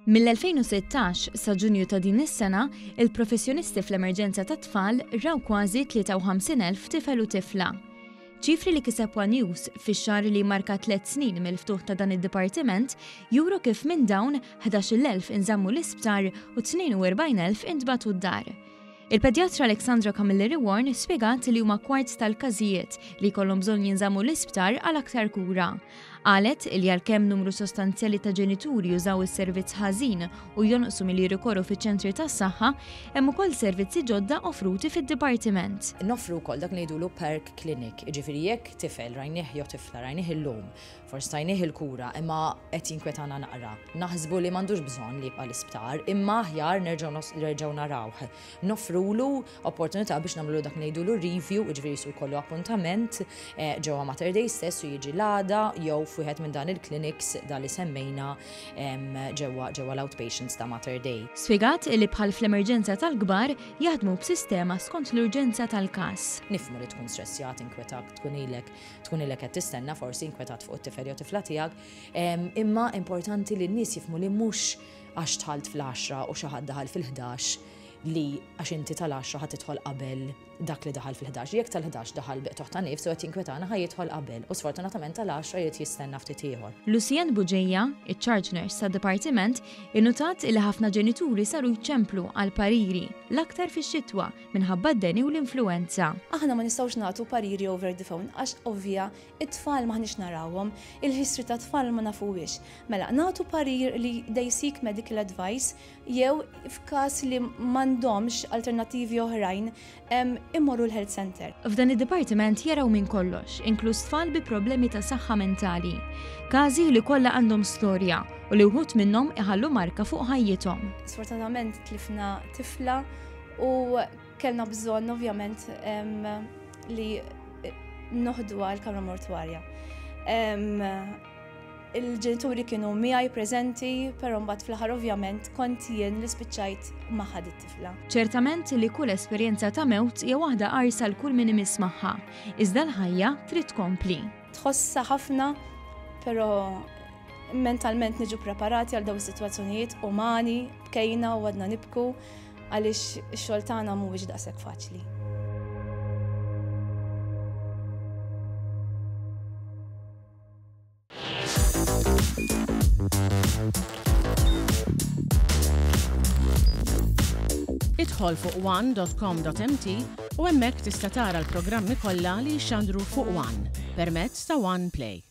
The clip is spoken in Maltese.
Mill-2016 sa Ġunju ta' din is-sena, il-professjonisti fl-emerġenza tat-tfal raw kważi 53,000 tifel u tifla. ċifri li kiseb One News fix-xahar li marka 3 snin mill-ftuħ ta' dan id-dipartiment juru kif minn dawn 11,000 inżammu l-isptar u 42,000 intbagħtu d-dar. Il-pedjatra Alexandra Camilleri Warren spjegat li huma kwart tal-każijiet li jkollhom bżonn jinżammu l-isptar għal aktar kura. Qalet li għalkemm numru sostanzjali ta' ġenituri jużaw is-servizz ħażin u jonqsu milli jirrikorru fiċ-ċentri tas-saħħa, hemm ukoll servizzi ġodda offruti fid-dipartiment. Noffru wkoll dak li ngħidulu perk clinic, jiġifieri jekk tifel rajnih jew tifla rajnih illum, forsi tajnih il-kura imma qed jinkwetana naqra. Naħsbu li m'għandux bżonn li jibqa' l-isptar, imma aħjar nerġgħu narawh. Noffrulu opportunità biex nagħmlu dak li ngħidulu review, jiġifieri jsu jkollu appuntament ġewwa Mater Dei stess u jiġi l-għada jew f'wieħed minn dan il-clinics li semmejna ġewwa l-outpatients ta' Mater Dei. Spjegat li bħal fl-emerġenza tal-kbar jaħdmu b'sistema skont l-urġenza tal-każ. Nifhmu li tkun stressjat, inkwetat, tkun ilek qed tistenna forsi inkwetat fuq it-tifel jew tifla tiegħek, imma importanti li n-nies jifhmu li mhux għax tħalt fl-10 u xi ħadd daħal fil-11 li għax inti tal-10 ħadd tidħol qabel dak li daħal fil-11. Jekk tal-11 daħal toħta nifsu qed jinkwetana ħajjidħol qabel u sfortunatament tal-10 jrid jistenna ftit ieħor. Lucien Buġejja, iċ-charge nurse tad-dipartiment, innutat li ħafna ġenituri saru jċemplu għal pariri l-aktar fix-xitwa minħabba d-deni u l-influenza. Aħna ma nistgħux nagħtu pariri over the phone għax ovvja it-tfal maħniex narawhom, il-history ta' tfal ma nafuwiex. Mela nagħtu parir li they seek medical advice jew f'każ li m'għandhomx alternattivi oħrajn immorru l-health center. F'dan id-dipartiment jaraw minn kollox, inkluż tfal bi problemi ta' saħħa mentali. Każi li kollha għandhom storja u li wħud minnhom iħallu marka fuq ħajjithom. Sfortunatament tlifna tifla u kellna bżonn ovvjament li noħduha l-kamra mortwarja. Il-ġenituri kienu miegħi preżenti, però mbagħad fl-aħħar ovvjament kont jien li spiċċajt maħad it-tifla. Ċertament li kull esperjenza ta' mewt hija waħda qarsa l kull min imiss magħha, iżda l-ħajja trid tkompli. Tħossha ħafna, però mentalment niġu preparati għal dawn is-sitwazzjonijiet umani, bkejna u għadna nibku għaliex ix-xogħol tagħna mhuwiex daqshekk faċli. Idħol fuq one.com.mt u hemmhekk tista' tara l-programmi kollha li jxandru fuq One permezz ta' One Play.